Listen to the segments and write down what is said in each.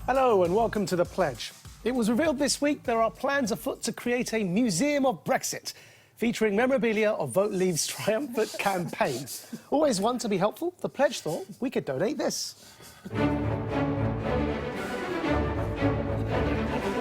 Hello and welcome to The Pledge. It was revealed this week there are plans afoot to create a museum of Brexit, featuring memorabilia of Vote Leave's triumphant campaign. Always one to be helpful, The Pledge thought we could donate this.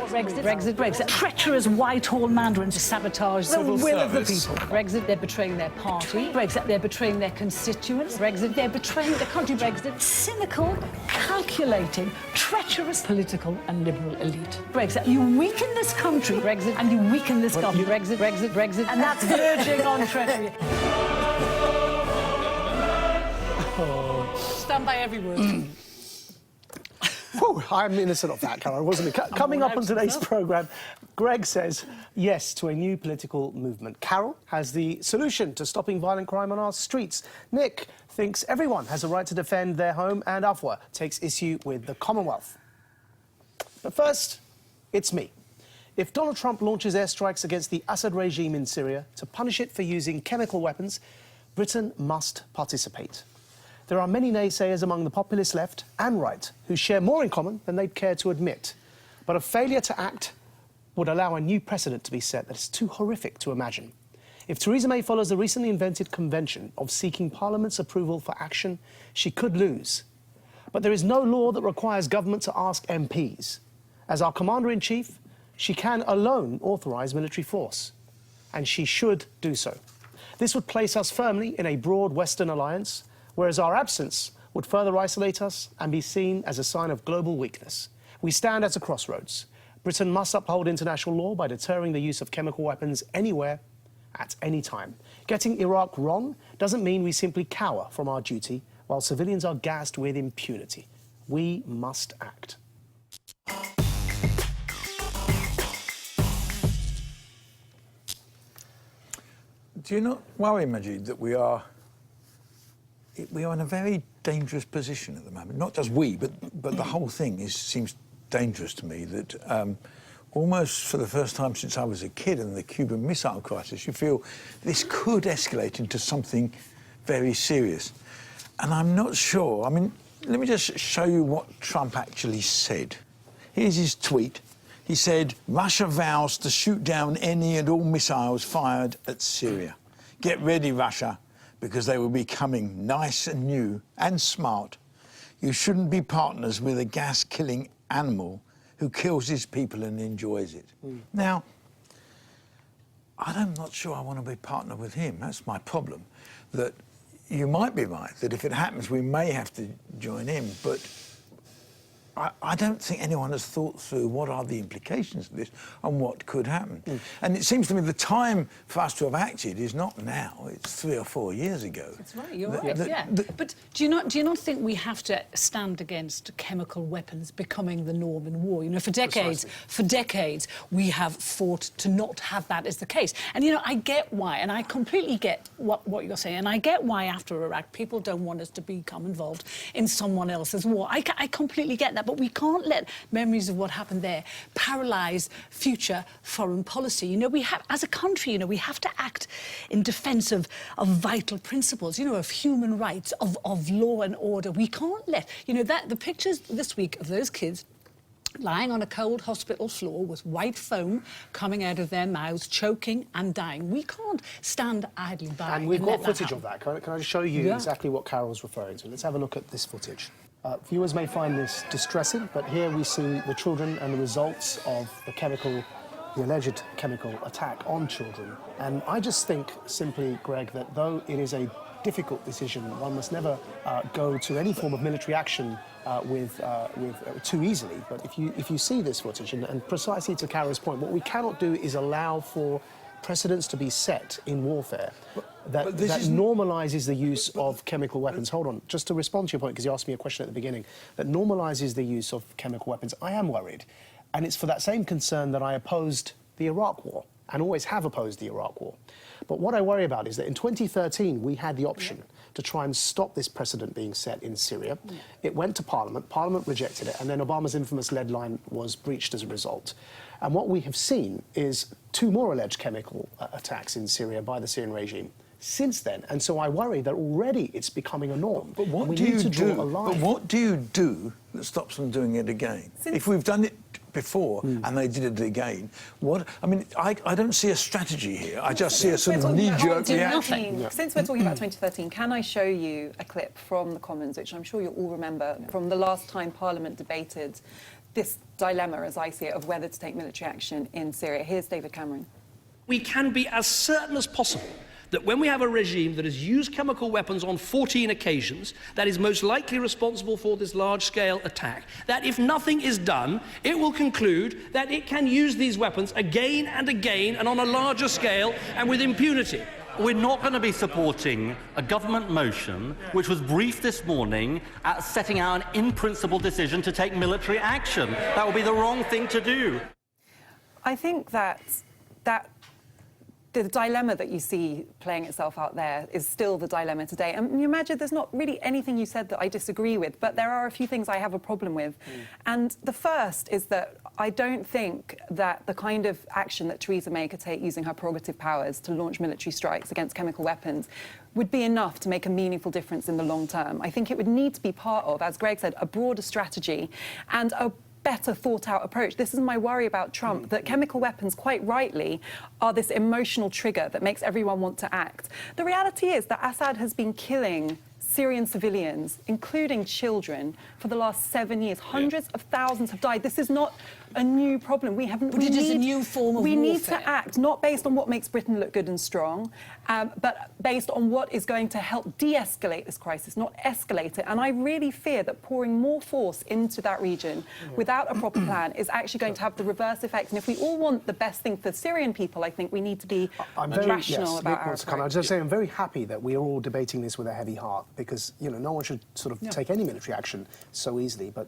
Brexit. Treacherous Whitehall mandarins to sabotage the will of the people. Brexit, they're betraying their party. Brexit, they're betraying their constituents. Brexit, they're betraying the country. Brexit, cynical, calculating, treacherous political and liberal elite. Brexit, you weaken this country. Brexit, and you weaken this government. Brexit, and that's verging on treachery. Stand by every word. Whew, I'm innocent of that, Carol, wasn't it? Coming up on today's programme, Greg says yes to a new political movement. Carol has the solution to stopping violent crime on our streets. Nick thinks everyone has a right to defend their home, and Afua takes issue with the Commonwealth. But first, it's me. If Donald Trump launches airstrikes against the Assad regime in Syria to punish it for using chemical weapons, Britain must participate. There are many naysayers among the populist left and right who share more in common than they'd care to admit. But a failure to act would allow a new precedent to be set that is too horrific to imagine. If Theresa May follows the recently invented convention of seeking Parliament's approval for action, she could lose. But there is no law that requires government to ask MPs. As our Commander-in-Chief, she can alone authorise military force, and she should do so. This would place us firmly in a broad Western alliance, whereas our absence would further isolate us and be seen as a sign of global weakness. We stand at a crossroads. Britain must uphold international law by deterring the use of chemical weapons anywhere, at any time. Getting Iraq wrong doesn't mean we simply cower from our duty while civilians are gassed with impunity. We must act. Do you not worry, Majid, that we are in a very dangerous position at the moment? Not just we, but the whole thing seems dangerous to me, that almost for the first time since I was a kid in the Cuban Missile Crisis, you feel this could escalate into something very serious. And I'm not sure. I mean, let me just show you what Trump actually said. Here's his tweet. He said, Russia vows to shoot down any and all missiles fired at Syria. Get ready, Russia, because they will be coming nice and new and smart. You shouldn't be partners with a gas-killing animal who kills his people and enjoys it. Now, I'm not sure I want to be partner with him. That's my problem. That you might be right, that if it happens, we may have to join him, but I don't think anyone has thought through what are the implications of this and what could happen. And it seems to me the time for us to have acted is not now, it's 3 or 4 years ago. That's right, you're right, yeah. But do you not think we have to stand against chemical weapons becoming the norm in war? You know, for decades, we have fought to not have that as the case. And, you know, I get why, and I completely get what you're saying, and I get why after Iraq people don't want us to become involved in someone else's war. I completely get that. But we can't let memories of what happened there paralyse future foreign policy. You know, we have, as a country, you know, we have to act in defence of vital principles, you know, of human rights, of law and order. We can't let, you know, the pictures this week of those kids lying on a cold hospital floor with white foam coming out of their mouths, choking and dying. We can't stand idly by. And we've got footage of that. Can I just show you exactly what Carol's referring to? Let's have a look at this footage. Viewers may find this distressing, but here we see the children and the results of the alleged chemical attack on children. And I just think simply, Greg, that though it is a difficult decision, one must never go to any form of military action too easily. But if you see this footage, and precisely to Carol's point, what we cannot do is allow for precedents to be set in warfare that normalises the use of chemical weapons. Hold on, just to respond to your point, because you asked me a question at the beginning, that normalises the use of chemical weapons. I am worried, and it's for that same concern that I opposed the Iraq War, and always have opposed the Iraq War. But what I worry about is that in 2013, we had the option to try and stop this precedent being set in Syria. It went to Parliament, Parliament rejected it, and then Obama's infamous lead line was breached as a result. And what we have seen is 2 more alleged chemical attacks in Syria by the Syrian regime. since then. And so I worry that already it's becoming a norm. But what we do need you to draw do? a line. But what do you do that stops them doing it again? If we've done it before and they did it again, what? I mean, I don't see a strategy here. I just see a sort of knee-jerk reaction. Since we're talking about 2013, can I show you a clip from the Commons, which I'm sure you'll all remember, from the last time Parliament debated this dilemma, as I see it, of whether to take military action in Syria. Here's David Cameron. We can be as certain as possible that when we have a regime that has used chemical weapons on 14 occasions, that is most likely responsible for this large-scale attack, that if nothing is done, it will conclude that it can use these weapons again and again and on a larger scale and with impunity. We're not going to be supporting a government motion which was briefed this morning at setting out an in-principle decision to take military action. That would be the wrong thing to do. I think that the dilemma that you see playing itself out there is still the dilemma today. And you imagine there's not really anything you said that I disagree with, but there are a few things I have a problem with. And the first is that I don't think that the kind of action that Theresa May could take using her prerogative powers to launch military strikes against chemical weapons would be enough to make a meaningful difference in the long term. I think it would need to be part of, as Greg said, a broader strategy and a better thought-out approach. This is my worry about Trump, that chemical weapons, quite rightly, are this emotional trigger that makes everyone want to act. The reality is that Assad has been killing Syrian civilians, including children, for the last 7 years. Hundreds of thousands have died. This is not a new problem. We haven't. But it is a new form of We need warfare. to act not based on what makes Britain look good and strong, but based on what is going to help de-escalate this crisis, not escalate it. And I really fear that pouring more force into that region without a proper plan is actually going to have the reverse effect. And if we all want the best thing for Syrian people, I think we need to be rational about our approach. I just say I'm very happy that we are all debating this with a heavy heart, because no one should sort of take any military action so easily. But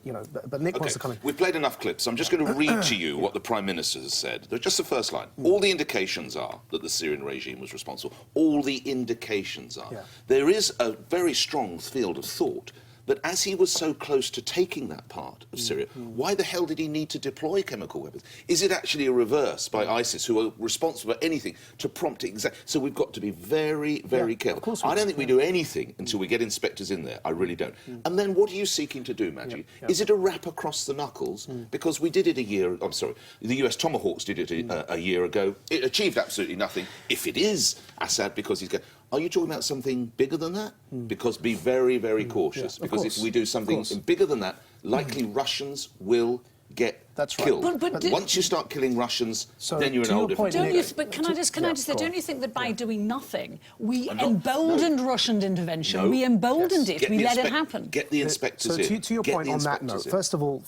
but Nick wants to come in. We've played enough clips. I'm just going to read to you what the Prime Minister has said. Just the first line. All the indications are that the Syrian regime was responsible. All the indications are. Yeah. There is a very strong field of thought that as he was so close to taking that part of Syria, why the hell did he need to deploy chemical weapons? Is it actually a reverse by ISIS, who are responsible for anything, to prompt it? So we've got to be very, very careful. Of course I don't think we do anything until we get inspectors in there. I really don't. And then what are you seeking to do, Maggie? Is it a rap across the knuckles? Because we did it the US Tomahawks did it a year ago. It achieved absolutely nothing. If it is Assad, because he's are you talking about something bigger than that? Because be very, very cautious. Because if we do something bigger than that, likely Russians will get killed. But once you start killing Russians, then you're in a whole different situation. But can I just say, don't you think that by doing nothing, we emboldened Russian intervention? We emboldened it. We let it happen. Get the inspectors in. So to your point on that note, first of all,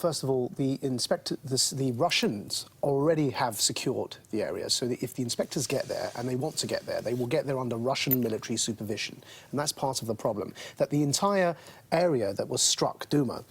the Russians already have secured the area. So that if the inspectors get there and they want to get there, they will get there under Russian military supervision, and that's part of the problem. That the entire area that was struck, Duma,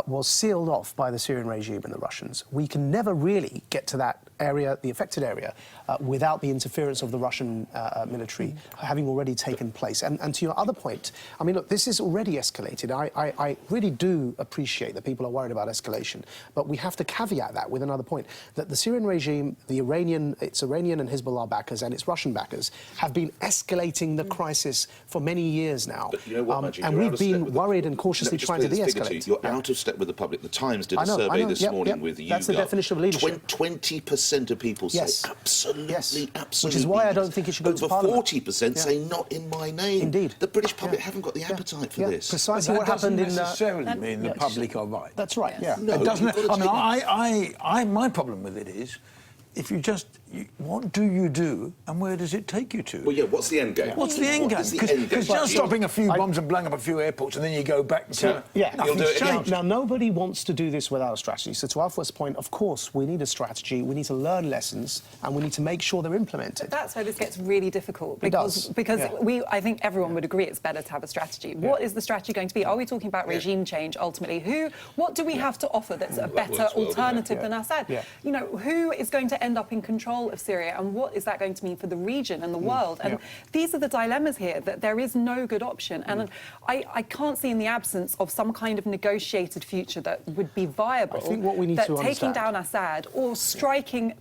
was sealed off by the Syrian regime and the Russians. We can never really get to that area, the affected area, without the interference of the Russian military having already taken place. And to your other point, I mean, look, this is already escalated. I really do appreciate that people are worried about escalation, but we have to caveat that with another point, that the Syrian regime, its Iranian and Hezbollah backers and its Russian backers have been escalating the crisis for many years now. But you know what, Maggie, and we've been worried and cautiously trying to de-escalate. You're out of step with the public. The Times did a survey this morning with you. That's the definition of leadership. 20% of people say absolutely, absolutely. Which is why I don't think it should go to Parliament. Over 40% say not in my name. Indeed. The British public haven't got the appetite for this. Precisely what happened in... That doesn't necessarily mean the public are right. That's right, yeah. No, it doesn't. I mean, my problem with it is, if you just... what do you do, and where does it take you to? Well, yeah, what's the end game? What's the end game? Because just stopping a few bombs and blowing up a few airports, and then you go back to... Nothing's changed. Now, nobody wants to do this without a strategy. So to our first point, of course, we need a strategy, we need to learn lessons, and we need to make sure they're implemented. But that's where this gets really difficult. Because I think everyone would agree it's better to have a strategy. What is the strategy going to be? Are we talking about regime change, ultimately? What do we have to offer that's a better alternative than Assad? You know, who is going to end up in control of Syria, and what is that going to mean for the region and the world? And these are the dilemmas here, that there is no good option. And I can't see, in the absence of some kind of negotiated future that would be viable, I think what we need that to taking understand... down Assad or striking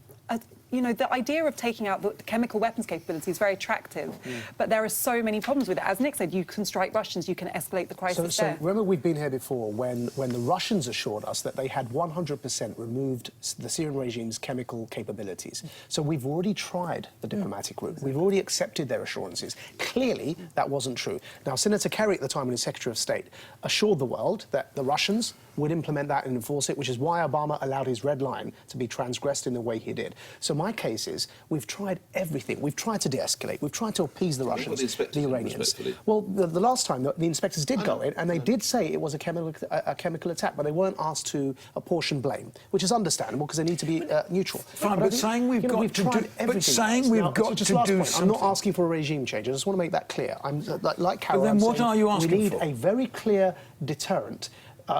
you know, the idea of taking out the chemical weapons capability is very attractive, but there are so many problems with it. As Nick said, you can strike Russians, you can escalate the crisis So there. remember, we've been here before when the Russians assured us that they had 100% removed the Syrian regime's chemical capabilities. So we've already tried the diplomatic route. We've already accepted their assurances. Clearly, that wasn't true. Now, Senator Kerry at the time, when he was Secretary of State, assured the world that the Russians would implement that and enforce it, which is why Obama allowed his red line to be transgressed in the way he did. So my case is, we've tried everything. We've tried to de-escalate. We've tried to appease the Russians, the Iranians. Well, the last time, the inspectors did go in, and they did say it was a chemical attack, but they weren't asked to apportion blame, which is understandable because they need to be neutral. Fine, but saying we've got to do... But saying we've got to do something... I'm not asking for a regime change. I just want to make that clear. I'm like Carol. But then what are you asking for? We need a very clear deterrent.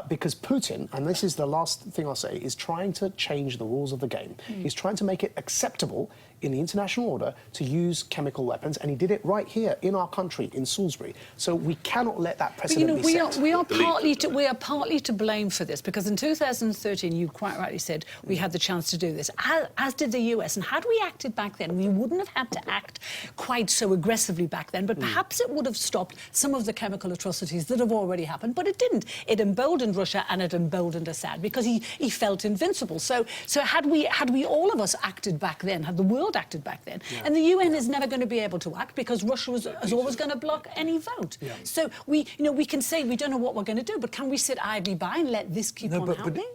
Because Putin, and this is the last thing I'll say, is trying to change the rules of the game. He's trying to make it acceptable in the international order to use chemical weapons, and he did it right here in our country, in Salisbury. So we cannot let that precedent be set. We are partly to blame for this, because in 2013, you quite rightly said we had the chance to do this, as did the US. And had we acted back then, we wouldn't have had to act quite so aggressively back then, but perhaps it would have stopped some of the chemical atrocities that have already happened, but it didn't. It emboldened Russia and it emboldened Assad because he felt invincible. So had we all of us acted back then, had the world acted back then, and the UN is never going to be able to act because Russia is always going to block any vote. So we can say we don't know what we're going to do, but can we sit idly by and let this keep on happening?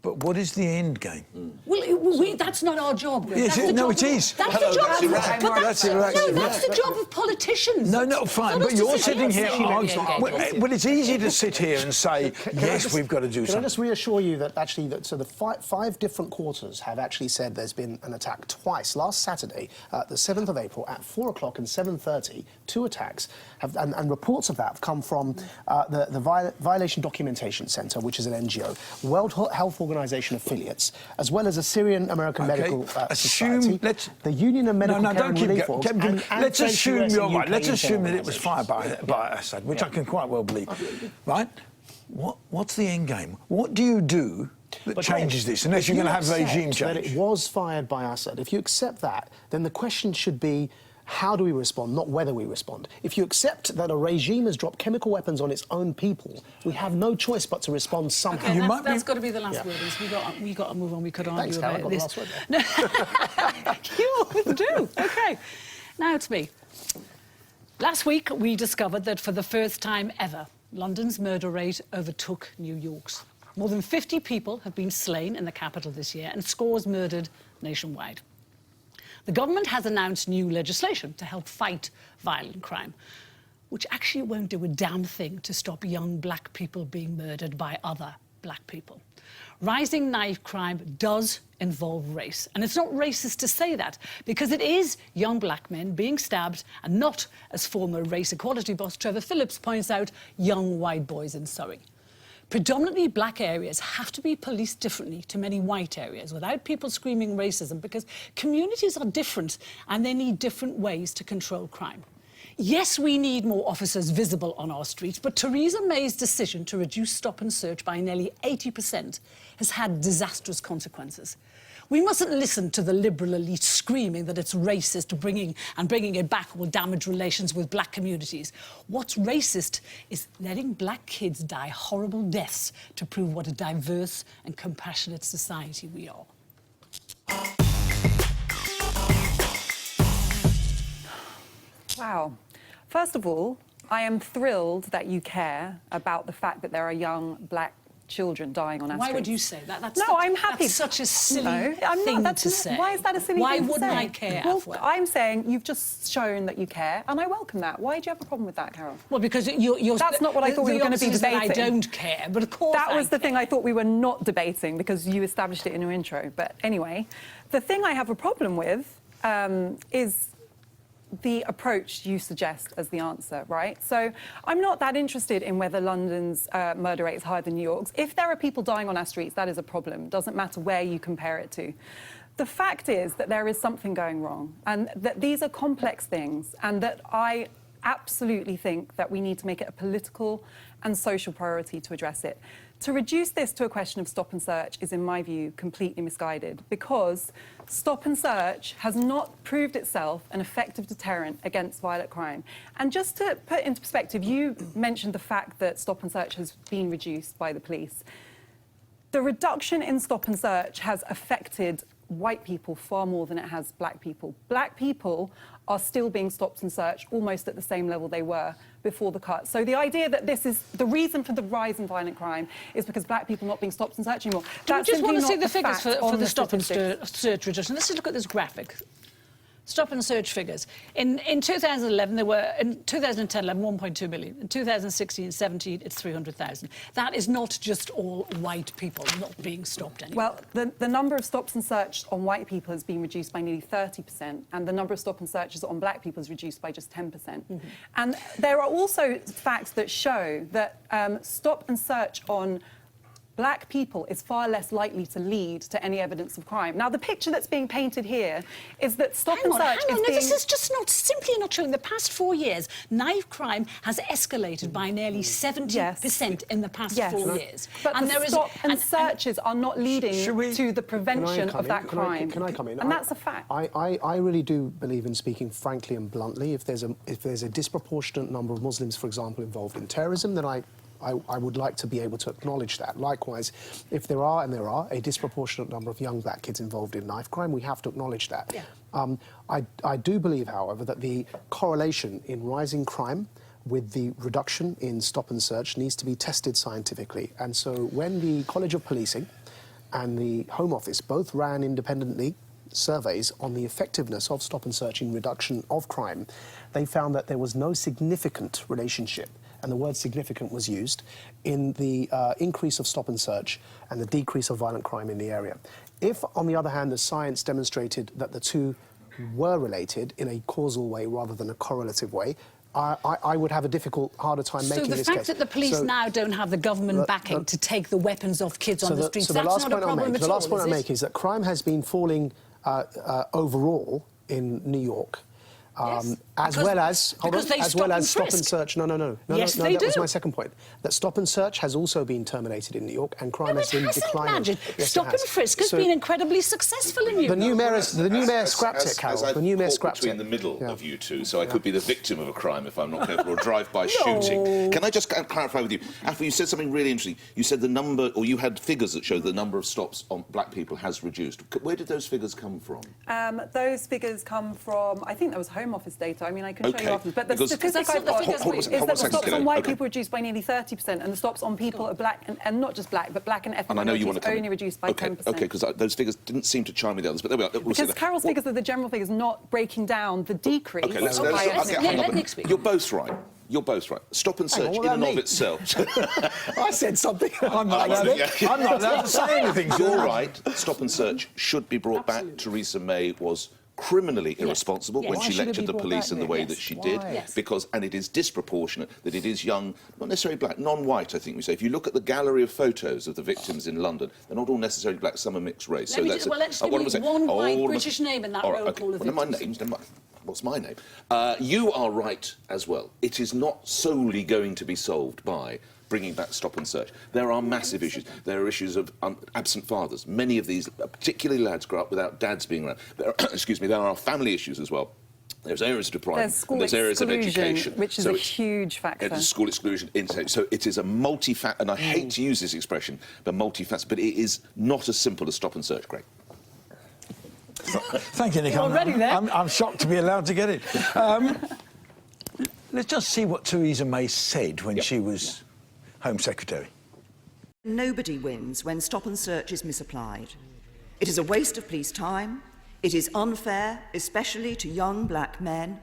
But what is the end game? Well, that's not our job. Yes, no, it is. That's the job. That's the job of politicians. No, fine. But you're sitting here arguing. Well, it's easy to sit here and say, yes, we've got to do something. Can I just reassure you that actually, so the five different quarters have actually said there's been an attack twice. Last Saturday, the 7th of April, at 4 o'clock and 7:30, 2 attacks, and reports of that have come from the Violation Documentation Centre, which is an NGO, World Health Organization affiliates, as well as a Syrian-American Medical Society, the Union of Medical Care and Relief Force, and let's assume you're right. Let's UK assume that it was fired by Assad, which I can quite well believe. Right? What's the end game? What do you do that changes this, unless you're going to have regime change? That it was fired by Assad. If you accept that, then the question should be, how do we respond, not whether we respond. If you accept that a regime has dropped chemical weapons on its own people, we have no choice but to respond somehow. Okay, that's got to be the last word. We got to move on. We could argue about this. Thanks, Carol, I got the last word. You always do. Okay. Now it's me. Last week, we discovered that for the first time ever, London's murder rate overtook New York's. More than 50 people have been slain in the capital this year and scores murdered nationwide. The government has announced new legislation to help fight violent crime, which actually won't do a damn thing to stop young black people being murdered by other black people. Rising knife crime does involve race, and it's not racist to say that, because it is young black men being stabbed and not, as former race equality boss Trevor Phillips points out, young white boys in Surrey. Predominantly black areas have to be policed differently to many white areas without people screaming racism, because communities are different and they need different ways to control crime. Yes, we need more officers visible on our streets, but Theresa May's decision to reduce stop and search by nearly 80% has had disastrous consequences. We mustn't listen to the liberal elite screaming that it's racist bringing it back will damage relations with black communities. What's racist is letting black kids die horrible deaths to prove what a diverse and compassionate society we are. Wow. First of all, I am thrilled that you care about the fact that there are young black children dying on our streets. Why would you say that? I'm happy. That's such a silly thing to say. Why is that a silly Why thing to say? wouldn't I care? Well, I'm saying you've just shown that you care, and I welcome that. Why do you have a problem with that, Carol? Well, because you're that's not what I thought we were going to be debating. I don't care, but of course that was the thing I thought we were not debating, because you established it in your intro. But anyway, the thing I have a problem with is the approach you suggest as the answer, right? So I'm not that interested in whether London's murder rate is higher than New York's. If there are people dying on our streets, that is a problem. Doesn't matter where you compare it to. The fact is that there is something going wrong, and that these are complex things, and that I absolutely think that we need to make it a political and social priority to address it. To reduce this to a question of stop and search is, in my view, completely misguided, because stop and search has not proved itself an effective deterrent against violent crime. And just to put into perspective, you mentioned the fact that stop and search has been reduced by the police. The reduction in stop and search has affected white people far more than it has black people. Black people are still being stopped and searched almost at the same level they were before the cut. So the idea that this is the reason for the rise in violent crime is because black people are not being stopped and searched anymore. Do you just want to see the fact figures for on the stop and statistics. search reduction? Let's just look at this graphic. Stop and search figures. In 2011, there were, in 2010, 1.2 million. In 2016, 17, it's 300,000. That is not just all white people not being stopped anymore. Well, the number of stops and search on white people has been reduced by nearly 30%, and the number of stop and searches on black people is reduced by just 10%. And there are also facts that show that stop and search on black people is far less likely to lead to any evidence of crime. Now, the picture that's being painted here is that stop and search is being... This is just simply not true. In the past 4 years, knife crime has escalated by nearly 70% in the past 4 years. But and the stop and searches are not leading to the prevention of that crime. Can I come in? And that's a fact. I really do believe in speaking frankly and bluntly. If there's a disproportionate number of Muslims, for example, involved in terrorism, then I would like to be able to acknowledge that. Likewise, if there are, and there are, a disproportionate number of young black kids involved in knife crime, we have to acknowledge that. Yeah. I do believe, however, that the correlation in rising crime with the reduction in stop and search needs to be tested scientifically. And so when the College of Policing and the Home Office both ran independently surveys on the effectiveness of stop and search in reduction of crime, they found that there was no significant relationship, and the word significant was used, in the increase of stop and search and the decrease of violent crime in the area. If, on the other hand, the science demonstrated that the two were related in a causal way rather than a correlative way, I would have a harder time making this case. So the fact that the police now don't have the government backing to take the weapons off kids on the streets, that's not a problem at all, the last point I make is that crime has been falling overall in New York. As well as stop and search. No, that was my second point. That stop and search has also been terminated in New York, and crime has been declining. Yes, stop and frisk has been incredibly successful in New York. The new mayor scrapped it, Carol. The new mayor scrapped it. Between the middle of you two, so I could be the victim of a crime if I'm not careful, or drive-by shooting. Can I just clarify with you? After you said something really interesting. You said the number, or you had figures that showed the number of stops on black people has reduced. Where did those figures come from? Those figures come from, I think that was Home Office data. I mean, I can show you afterwards. But the statistic I've got is that the stops on white people reduced by nearly 30%, and the stops on people are black, and not just black, but black and ethnic minorities only reduced by 10%. OK, because those figures didn't seem to chime with the others, but there we are. Because Carol's figures are the general figures, not breaking down the decrease. OK, let Nick speak. You're both right. You're both right. Stop and search in and of itself. I said something. I'm not allowed to say anything. You're right. Stop and search should be brought back. Theresa May was criminally irresponsible when she lectured the police in the way that she did, because, and it is disproportionate that it is young, not necessarily black, non-white, I think we say. If you look at the gallery of photos of the victims in London, they're not all necessarily black, some are mixed race. Let's give me one white British name in that roll call of victims. What's my name? You are right as well. It is not solely going to be solved by bringing back stop and search. There are massive issues. There are issues of absent fathers. Many of these, particularly lads, grow up without dads being around. There are family issues as well. There's areas of deprivation. There's areas of education. Which is a huge factor. It's school exclusion, intake. So it is a multi-fact, and I hate to use this expression, but multi-faceted, but it is not as simple as stop and search, Greg. Thank you, Nick. You're already there. I'm shocked to be allowed to get it. Let's just see what Theresa May said when she was Home Secretary. Nobody wins when stop and search is misapplied. It is a waste of police time. It is unfair, especially to young black men.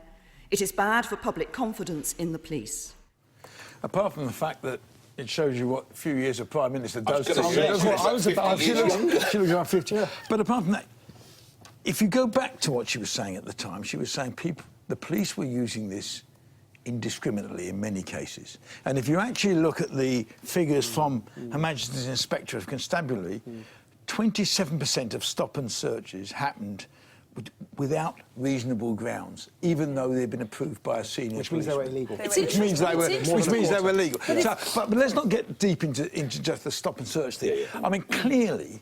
It is bad for public confidence in the police. Apart from the fact that it shows you what a few years of Prime Minister does. She looks about 50. Yeah. But apart from that, if you go back to what she was saying at the time, she was saying the police were using this indiscriminately in many cases. And if you actually look at the figures from Her Majesty's Inspector of Constabulary, 27% of stop and searches happened without reasonable grounds, even though they've been approved by a senior Which means they were policeman. illegal. Which means they were illegal. Yeah. So, but let's not get deep into just the stop and search thing. I mean, clearly,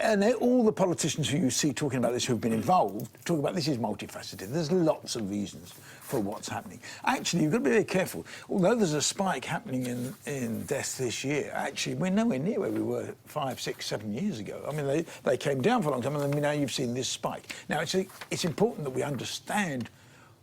and all the politicians who you see talking about this who've been involved talk about this is multifaceted. There's lots of reasons for what's happening. Actually, you've got to be very careful. Although there's a spike happening in deaths this year, actually, we're nowhere near where we were 5, 6, 7 years ago. I mean, they came down for a long time, and then now you've seen this spike. Now, it's important that we understand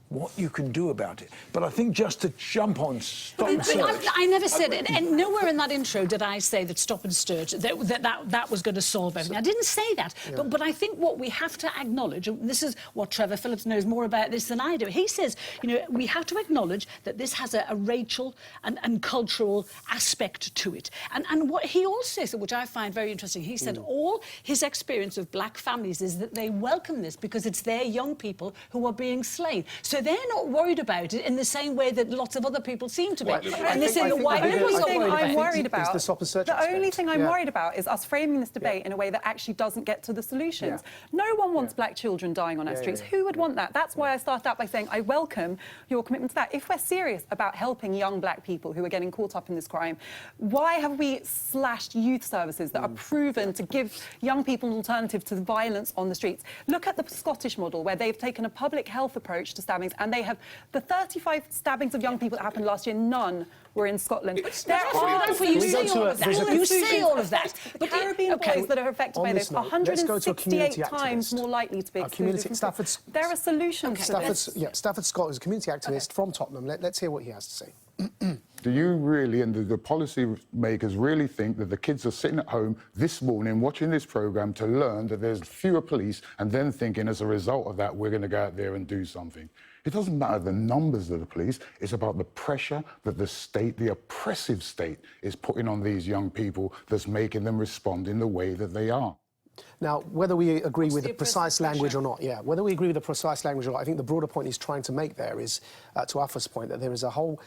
what you can do about it. But I think just to jump on stop and search... I never said it, and nowhere in that intro did I say that stop and search, that was going to solve everything. I didn't say that. Yeah. But I think what we have to acknowledge, and this is what Trevor Phillips knows more about this than I do, he says, you know, we have to acknowledge that this has a racial and cultural aspect to it. And what he also says, which I find very interesting, he said all his experience of black families is that they welcome this because it's their young people who are being slain. So they're not worried about it in the same way that lots of other people seem to be. And they say the white liberals are worried about it. I'm worried about the stop and search. The only thing I'm worried about is us framing this debate in a way that actually doesn't get to the solutions. No one wants black children dying on our streets. Who would want that? That's why I started out by saying I welcome your commitment to that. If we're serious about helping young black people who are getting caught up in this crime, why have we slashed youth services that are proven to give young people an alternative to the violence on the streets? Look at the Scottish model, where they've taken a public health approach to stabbings, and they have the 35 stabbings of young people that happened last year, none were in Scotland. You say all of that. The Caribbean boys that are affected by this are 168 times more likely to be excluded. There are solutions to this. Stafford Scott is a community activist from Tottenham. Let's hear what he has to say. Do you really, and the policy makers really think that the kids are sitting at home this morning watching this programme to learn that there's fewer police and then thinking as a result of that we're going to go out there and do something? It doesn't matter the numbers of the police, it's about the pressure that the state, the oppressive state, is putting on these young people that's making them respond in the way that they are. Now, whether we agree with the precise language or not, whether we agree with the precise language or not, I think the broader point he's trying to make there is, to Afa's point, that there is a whole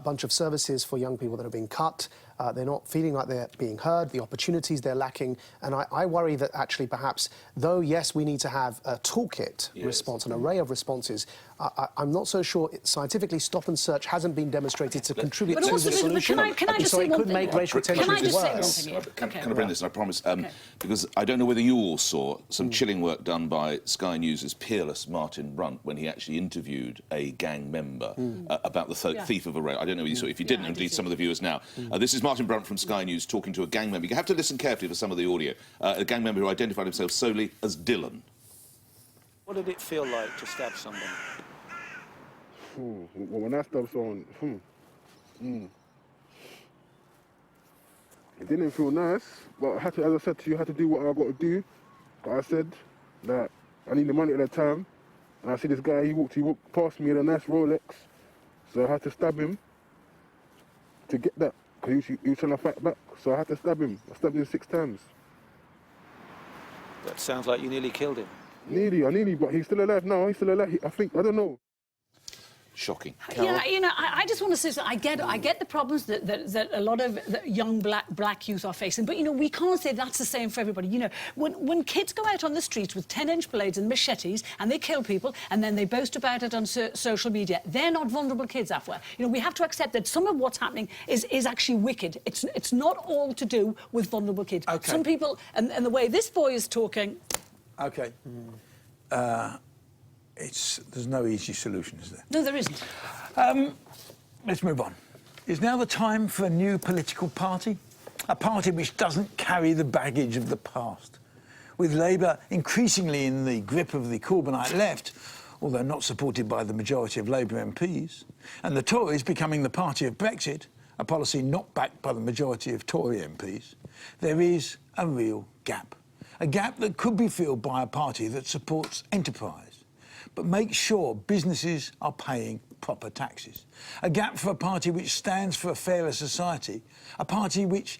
bunch of services for young people that are being cut. They're not feeling like they're being heard, the opportunities they're lacking. And I worry that actually perhaps, though, yes, we need to have a toolkit response, an array of responses, I'm not so sure scientifically stop and search hasn't been demonstrated to contribute to the solution. Can I just say one thing? Make racial tensions worse. Can I bring this in? I promise. Because I don't know whether you all saw some chilling work done by Sky News' peerless Martin Brunt when he actually interviewed a gang member about the thief of a rail. I don't know whether you saw it. If you didn't, indeed, some of the viewers now. This is Martin Brunt from Sky News talking to a gang member. You have to listen carefully for some of the audio. A gang member who identified himself solely as Dylan. What did it feel like to stab somebody? Well, when I stabbed someone, it didn't feel nice, but I had to, as I said to you, I had to do what I got to do. But I said that I need the money at the time, and I see this guy, he walked past me in a nice Rolex, so I had to stab him to get that, because he was trying to fight back, so I had to stab him. I stabbed him 6 times. That sounds like you nearly killed him. Nearly, but he's still alive now. He's still alive. I think, I don't know. Shocking. Yeah, you know, I just want to say that I get the problems that a lot of young black youth are facing, but you know, we can't say that's the same for everybody. You know, when kids go out on the streets with 10-inch blades and machetes and they kill people and then they boast about it on social media, they're not vulnerable kids, Afua. You know, we have to accept that some of what's happening is actually wicked. It's not all to do with vulnerable kids. Okay. Some people, and the way this boy is talking. Okay. There's no easy solution, is there? No, there isn't. Let's move on. Is now the time for a new political party? A party which doesn't carry the baggage of the past. With Labour increasingly in the grip of the Corbynite left, although not supported by the majority of Labour MPs, and the Tories becoming the party of Brexit, a policy not backed by the majority of Tory MPs, there is a real gap. A gap that could be filled by a party that supports enterprise, but make sure businesses are paying proper taxes. A gap for a party which stands for a fairer society, a party which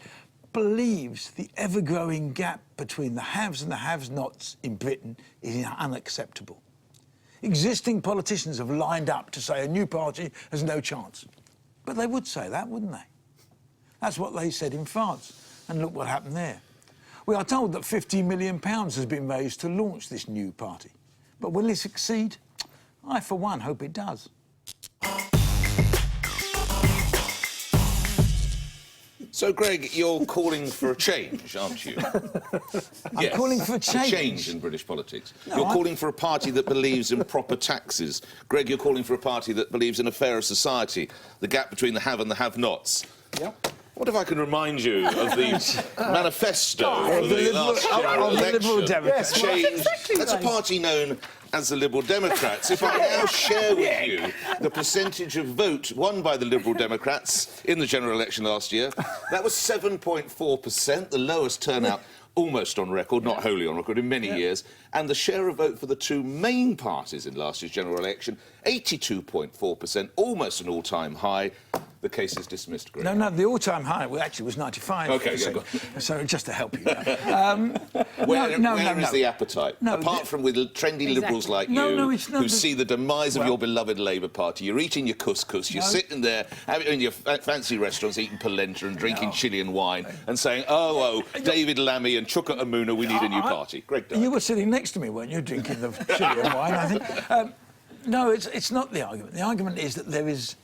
believes the ever-growing gap between the haves and the have-nots in Britain is unacceptable. Existing politicians have lined up to say a new party has no chance. But they would say that, wouldn't they? That's what they said in France, and look what happened there. We are told that £50 million has been raised to launch this new party. But will it succeed? I, for one, hope it does. So, Greg, you're calling for a change, aren't you? I'm calling for a change. A change in British politics. No, you're calling for a party that believes in proper taxes. Greg, you're calling for a party that believes in a fairer society, the gap between the have and the have-nots. Yep. What if I can remind you of the manifesto of the last general election? Liberal Democrats. Change. That's exactly That's right. a party known as the Liberal Democrats. If I now share with you the percentage of vote won by the Liberal Democrats in the general election last year, that was 7.4%, the lowest turnout almost on record, not wholly on record, in many years. And the share of vote for the two main parties in last year's general election, 82.4%, almost an all-time high. The case is dismissed, Greg. No, the all-time high actually was 95%. OK, yeah, so just to help you. Where is the appetite? No, apart from with trendy Liberals like you, who see the demise of your beloved Labour Party. You're eating your couscous, you're sitting there in your fancy restaurants eating polenta and drinking Chilean wine and saying, oh, David Lammy and Chuka Amuna, we need a new party. Greg Dyke. You were sitting next to me, weren't you, drinking the Chilean wine, I think. No, it's not the argument. The argument is that there is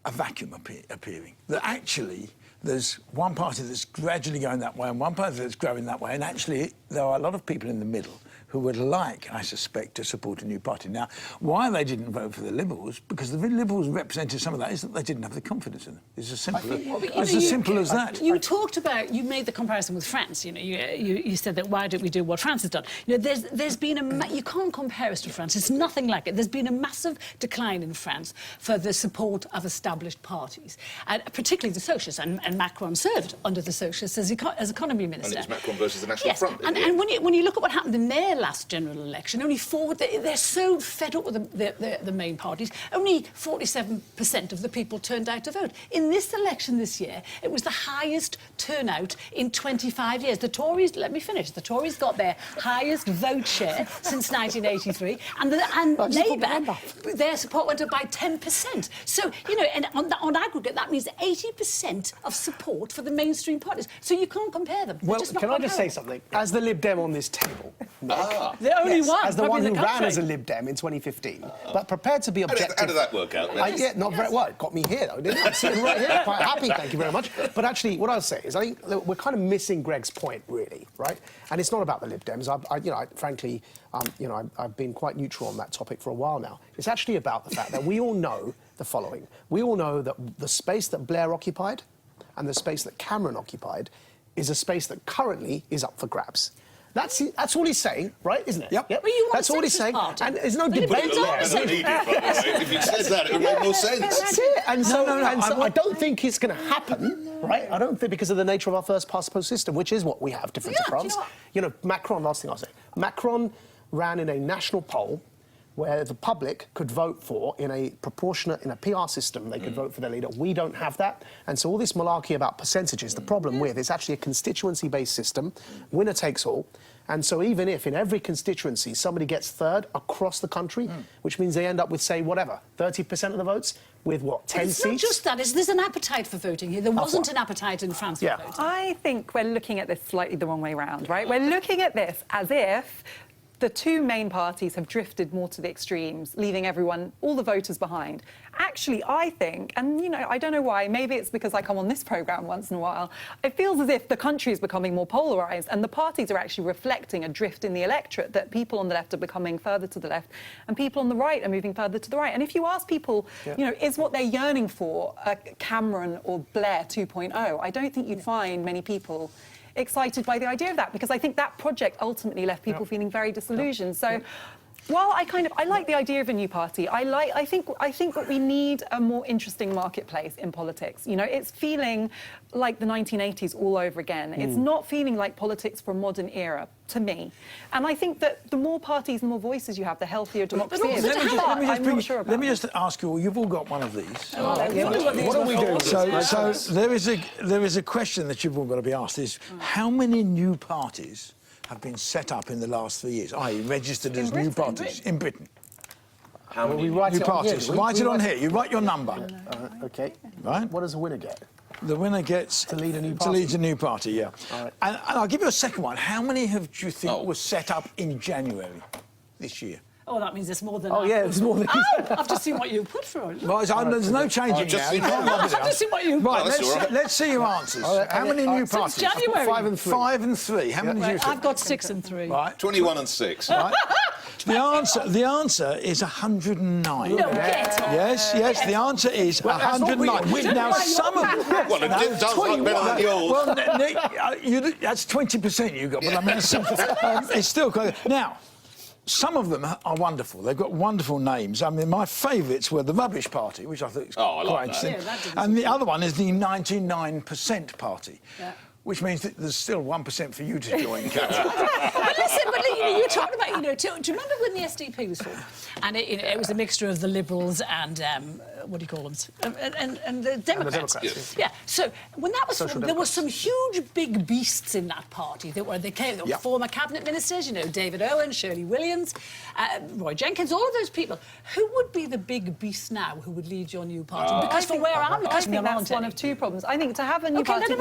a vacuum appearing. That actually there's one party that's gradually going that way and one party that's growing that way, and actually there are a lot of people in the middle who would like, I suspect, to support a new party. Now, why they didn't vote for the Liberals, because the Liberals represented some of that, is that they didn't have the confidence in them. It's as simple as that. You talked about, you made the comparison with France, you know, you said that why don't we do what France has done? You know, there's been you can't compare us to France, it's nothing like it. There's been a massive decline in France for the support of established parties, and particularly the Socialists, and Macron served under the Socialists as economy minister. And it was Macron versus the National Front. And when you look at what happened in their last general election, only they're so fed up with the main parties, only 47% of the people turned out to vote. In this election this year, it was the highest turnout in 25 years. The Tories, let me finish, the Tories got their highest vote share since 1983, and Labour, their support went up by 10%. So, you know, and on aggregate, that means 80% of support for the mainstream parties. So you can't compare them. Well, can I just say something? As the Lib Dem on this table, the only one, as the one who ran country. as a Lib Dem in 2015, but prepared to be objective. How did that work out? Yeah, not very well. It got me here, though, didn't it? I'm sitting right here, quite happy, thank you very much. But actually, what I'll say is, I think that we're kind of missing Greg's point, really, right? And it's not about the Lib Dems. Frankly, I've been quite neutral on that topic for a while now. It's actually about the fact that we all know the following. We all know that the space that Blair occupied and the space that Cameron occupied is a space that currently is up for grabs. That's all he's saying, right? Isn't it? Yep. Well, you want That's all he's saying. party. And there's no But debate it's there. opposite. If he said that, it would make more sense. That's it. And so, No, I don't think it's going to happen, right? I don't think, because of the nature of our first past the post system, which is what we have different to France. You know, Macron, last thing I'll say, Macron ran in a national poll where the public could vote for, in a PR system, they could vote for their leader. We don't have that. And so all this malarkey about percentages, the problem with it's actually a constituency-based system, winner takes all. And so even if in every constituency somebody gets third across the country, which means they end up with, say, whatever, 30% of the votes, with what, 10 seats? It's not just that, there's an appetite for voting here. There wasn't an appetite in France for voting. I think we're looking at this slightly the wrong way round, right? We're looking at this as if the two main parties have drifted more to the extremes, leaving all the voters behind. Actually, I think, and you know, I don't know why, maybe it's because I come on this programme once in a while, it feels as if the country is becoming more polarised and the parties are actually reflecting a drift in the electorate, that people on the left are becoming further to the left and people on the right are moving further to the right. And if you ask people, you know, is what they're yearning for Cameron or Blair 2.0, I don't think you'd find many people excited by the idea of that, because I think that project ultimately left people feeling very disillusioned. So while I like the idea of a new party, I think that we need a more interesting marketplace in politics. You know, it's feeling like the 1980s all over again. It's not feeling like politics for a modern era, to me. And I think that the more parties and more voices you have, the healthier democracy is. Let me just ask you all, you've all got one of these. What are we doing? So there is a question that you've all got to be asked, is how many new parties have been set up in the last 3 years, i.e. registered as new parties in Britain? How many we write new it on parties? here, Write it on here. You write your number. OK. Right. What does the winner get? The winner gets to lead a new party. To lead a new party, yeah. All right. And I'll give you a second one. How many do you think were set up in January this year? Oh, that means it's more than. Oh, yeah, it's more than. Oh, I've just seen what you put for it. Well, there's no changing now. You can't rub it I've out. just seen what you. Right, that's let's see your answers. How many new parties? Since January. 5 and 3. 5 and 3. How many do you Right, think? I've got 6 and 3. Right. 21 and 6. Right. The answer is 109. No, get on. Yes, the answer is that's not 109. real. Now, some of them... Well, it does look better than yours. Well, Nick, that's 20% you got, but I mean, it's still quite... Now, some of them are wonderful. They've got wonderful names. I mean, my favourites were the Rubbish Party, which I think is I like quite that. interesting. Yeah, that didn't And the other one is the 99% Party. Yeah. Which means that there's still 1% for you to join, Carol. But listen, you're talking about, do you remember when the SDP was formed? And it was a mixture of the Liberals and, what do you call them? And the Democrats. Democrats, yeah. So when that was formed, there were some huge big beasts in that party. They were former cabinet ministers, David Owen, Shirley Williams, Roy Jenkins, all of those people. Who would be the big beast now who would lead your new party? Because from where I'm I think that's one of two problems. I think to have a new party,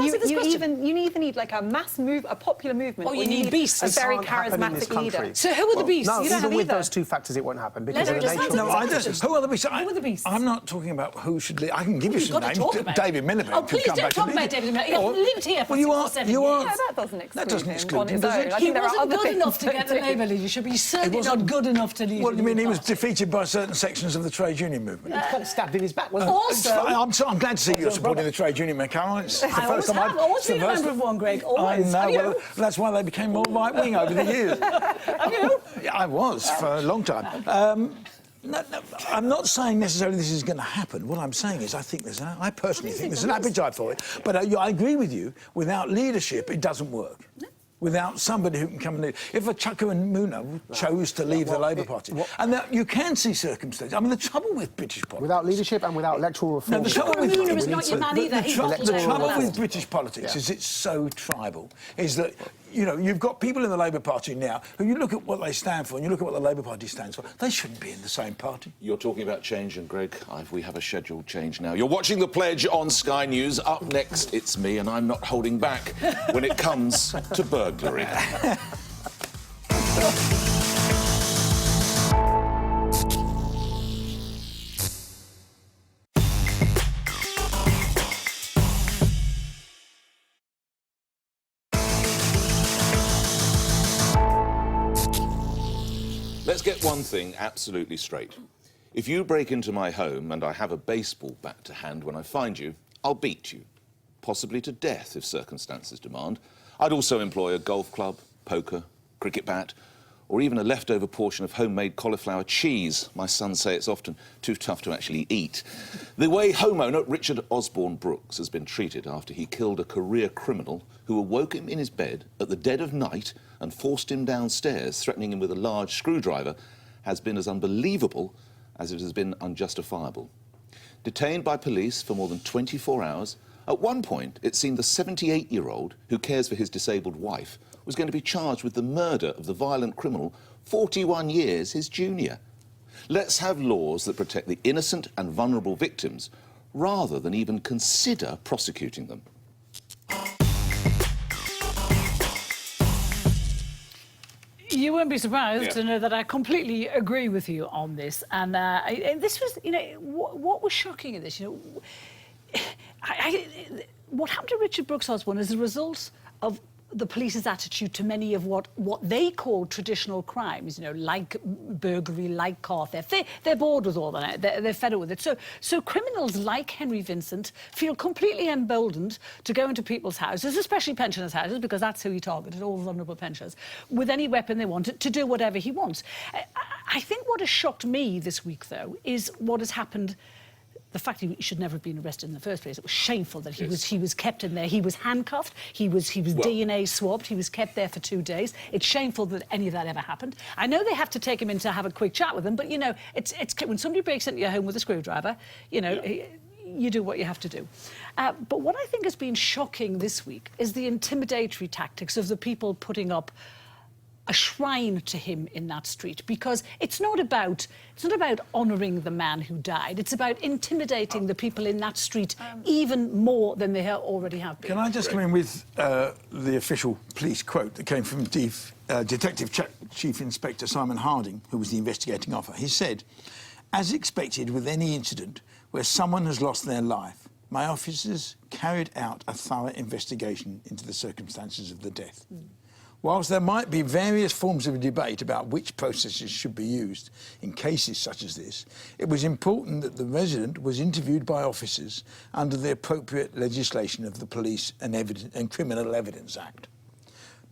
you either need like a mass move, a popular movement, or you need beasts. a very Can't happen in this charismatic leader. country. So who are the beasts? No, You don't even have with either. those two factors, it won't happen because No, of the just nature answer of No, the I country. don't. Who are the beasts? Who are the beasts? I'm not talking about who should lead. I can give you You've some got to names. talk about David Miliband Oh, could please come don't back talk and about lead. David Miliband. He hasn't lived here for 6 or 7 years. No, that doesn't exclude doesn't him exclude on him, his does own. it? I He think there are wasn't other good things enough to get the do. Labour leadership. He's certainly wasn't- not good enough to lead. What do you mean? He was party. defeated by certain sections of the trade union movement. He got stabbed in his back, wasn't Also, I'm glad to see you're supporting the trade union, Carol. It's the I always first time have. Always been a member of one, Greg. Always. I Have know. you? Well, that's why they became more right-wing over the years. Have you? Yeah, I was for a long time. No, I'm not saying necessarily this is going to happen. What I'm saying is I personally think there's an appetite for it. But I agree with you. Without leadership, it doesn't work. No. Without somebody who can come and lead. If a Chuka and Muna chose to leave the Labour Party, and that you can see circumstances. I mean, the trouble with British politics... Without leadership and without electoral reform... No, the trouble with... Muna is not your man either. The He's trouble not with British politics is it's so tribal, is that, you've got people in the Labour Party now who you look at what they stand for and you look at what the Labour Party stands for, they shouldn't be in the same party. You're talking about change, and Greg, we have a scheduled change now. You're watching The Pledge on Sky News. Up next, it's me, and I'm not holding back when it comes to burglary. Let's get one thing absolutely straight. If you break into my home and I have a baseball bat to hand when I find you, I'll beat you. Possibly to death if circumstances demand. I'd also employ a golf club, poker, cricket bat, or even a leftover portion of homemade cauliflower cheese. My sons say it's often too tough to actually eat. The way homeowner Richard Osborne Brooks has been treated after he killed a career criminal who awoke him in his bed at the dead of night and forced him downstairs, threatening him with a large screwdriver, has been as unbelievable as it has been unjustifiable. Detained by police for more than 24 hours, at one point it seemed the 78-year-old who cares for his disabled wife was going to be charged with the murder of the violent criminal 41 years his junior. Let's have laws that protect the innocent and vulnerable victims rather than even consider prosecuting them. You won't be surprised to know that I completely agree with you on this. And this was, what was shocking in this, what happened to Richard Brooks Osborne is a result of the police's attitude to many of what they call traditional crimes, like burglary, like car theft. They're bored with all that. They're fed up with it. So criminals like Henry Vincent feel completely emboldened to go into people's houses, especially pensioners' houses, because that's who he targeted, all vulnerable pensioners, with any weapon they want to do whatever he wants. I think what has shocked me this week, though, is what has happened. The fact he should never have been arrested in the first place. It was shameful that he was kept in there. He was handcuffed. He was DNA swabbed. He was kept there for 2 days. It's shameful that any of that ever happened. I know they have to take him in to have a quick chat with him, but it's when somebody breaks into your home with a screwdriver, you do what you have to do. But what I think has been shocking this week is the intimidatory tactics of the people putting up a shrine to him in that street, because it's not about honouring the man who died. It's about intimidating the people in that street even more than they already have been. Can I just come in with the official police quote that came from Detective Chief Inspector Simon Harding, who was the investigating officer? He said, "As expected with any incident where someone has lost their life, my officers carried out a thorough investigation into the circumstances of the death. Whilst there might be various forms of debate about which processes should be used in cases such as this, it was important that the resident was interviewed by officers under the appropriate legislation of the Police and Criminal Evidence Act.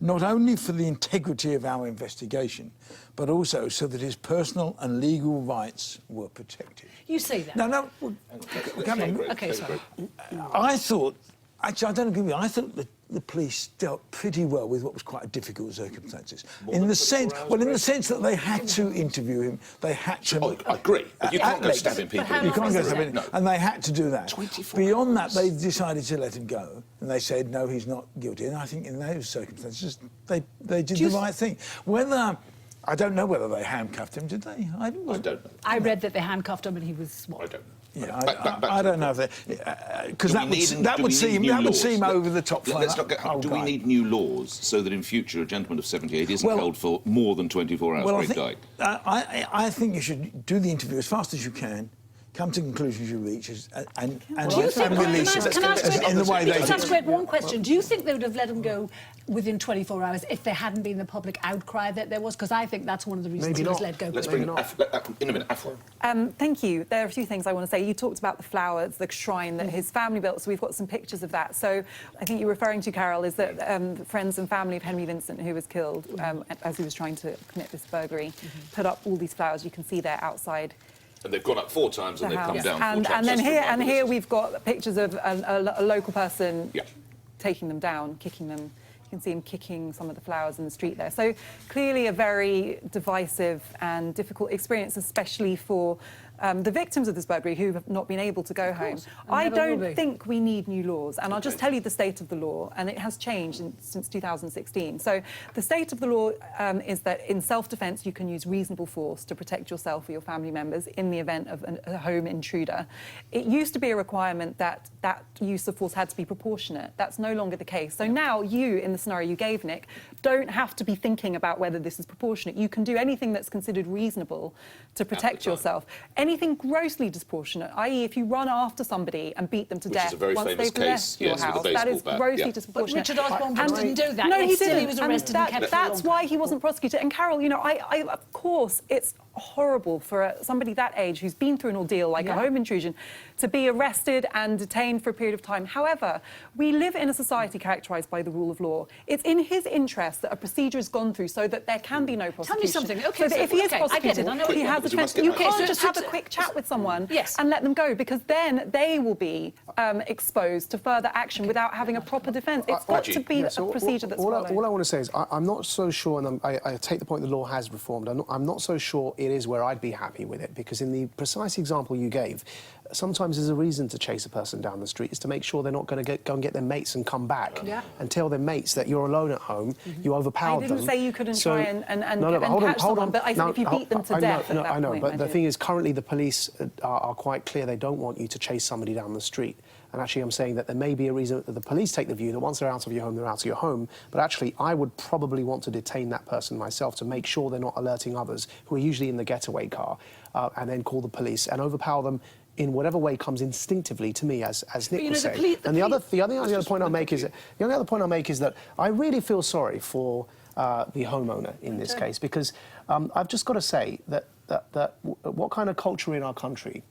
Not only for the integrity of our investigation, but also so that his personal and legal rights were protected." You say that. No, come on. OK, sorry. I thought, actually, I don't agree with you. I thought the police dealt pretty well with what was quite a difficult circumstances. In the sense that they had to interview him, they had to... I agree, but you can't go stabbing people. You can't go stabbing No. and they had to do that. 24 Beyond hours. that, they decided to let him go, and they said, no, he's not guilty. And I think in those circumstances, they did the right thing. I don't know whether they handcuffed him, did they? I don't know. I read that they handcuffed him and he was... What? I don't know. Yeah, I don't know if they... Because that would seem over the top. Let's not get... Do we need new laws so that in future a gentleman of 78 isn't held for more than 24 hours? Great guy. I think you should do the interview as fast as you can, come to conclusions you reach, and release him in the way they did. That's great. One question. Do you think they would have let him go within 24 hours if there hadn't been the public outcry that there was? Because I think that's one of the reasons he was let go. Let's bring in a minute. Afra. Thank you. There are a few things I want to say. You talked about the flowers, the shrine that his family built, so we've got some pictures of that. So I think you're referring to, Carol, is that the friends and family of Henry Vincent, who was killed as he was trying to commit this burglary, put up all these flowers. You can see there outside. And they've gone up 4 times and they've come down 4 times. And here we've got pictures of a local person taking them down, kicking them. You can see him kicking some of the flowers in the street there. So clearly a very divisive and difficult experience, especially for the victims of this burglary who have not been able to go home. I don't think we need new laws, and I'll just tell you the state of the law, and it has changed since 2016. So the state of the law is that in self-defence you can use reasonable force to protect yourself or your family members in the event of a home intruder. It used to be a requirement that that use of force had to be proportionate. That's no longer the case. So now you, in the scenario you gave, Nick, don't have to be thinking about whether this is proportionate. You can do anything that's considered reasonable to protect yourself. Anything grossly disproportionate, i.e. if you run after somebody and beat them to death once they've left your house, that is grossly disproportionate. But Richard Osborne didn't do that. No, he didn't. He was arrested and kept that's why he wasn't prosecuted. And Carol, you know, of course, it's horrible for somebody that age who's been through an ordeal like a home intrusion to be arrested and detained for a period of time. However, we live in a society characterised by the rule of law. It's in his interest that a procedure is gone through so that there can be no prosecution. Tell me something. OK, so that if he is prosecuted, I get it. I know he has a defence. You can't just have a quick chat with someone and let them go, because then they will be exposed to further action without having a proper defence. It's got to be a procedure that's followed. All I want to say is I'm not so sure, and I take the point the law has reformed. I'm not so sure it is where I'd be happy with it, because in the precise example you gave, sometimes there's a reason to chase a person down the street is to make sure they're not going to go and get their mates and come back and tell their mates that you're alone at home, you overpowered them. I didn't say you couldn't try and catch someone, but I said if you beat them to death at that point. I know, but the thing is, currently the police are quite clear they don't want you to chase somebody down the street. And actually, I'm saying that there may be a reason that the police take the view that once they're out of your home, they're out of your home. But actually, I would probably want to detain that person myself to make sure they're not alerting others, who are usually in the getaway car, and then call the police and overpower them in whatever way comes instinctively to me, as Nick was saying. And the other point I'll make is that I really feel sorry for the homeowner in this case, because I've just got to say that what kind of culture in our country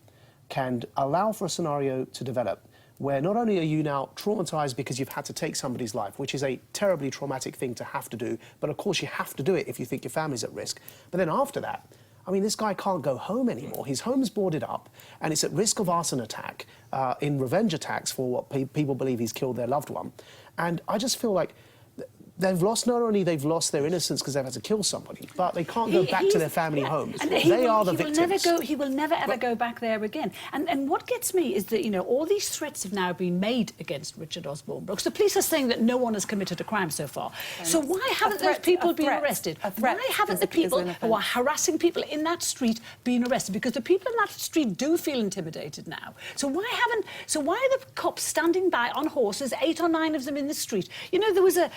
can allow for a scenario to develop where not only are you now traumatised because you've had to take somebody's life, which is a terribly traumatic thing to have to do, but of course you have to do it if you think your family's at risk. But then after that, I mean, this guy can't go home anymore. His home's boarded up, and it's at risk of arson attack, in revenge attacks for what people believe he's killed their loved one. And I just feel like they've lost, not only they've lost their innocence because they've had to kill somebody, but they can't go back to their family homes. And they are the victims. He will never ever go back there again. And what gets me is that, you know, all these threats have now been made against Richard Osborne Brooks. The police are saying that no one has committed a crime so far. So why haven't those people been arrested? Why haven't the people who are harassing people in that street been arrested? Because the people in that street do feel intimidated now. So why are the cops standing by on horses, 8 or 9 of them in the street? You know, there was a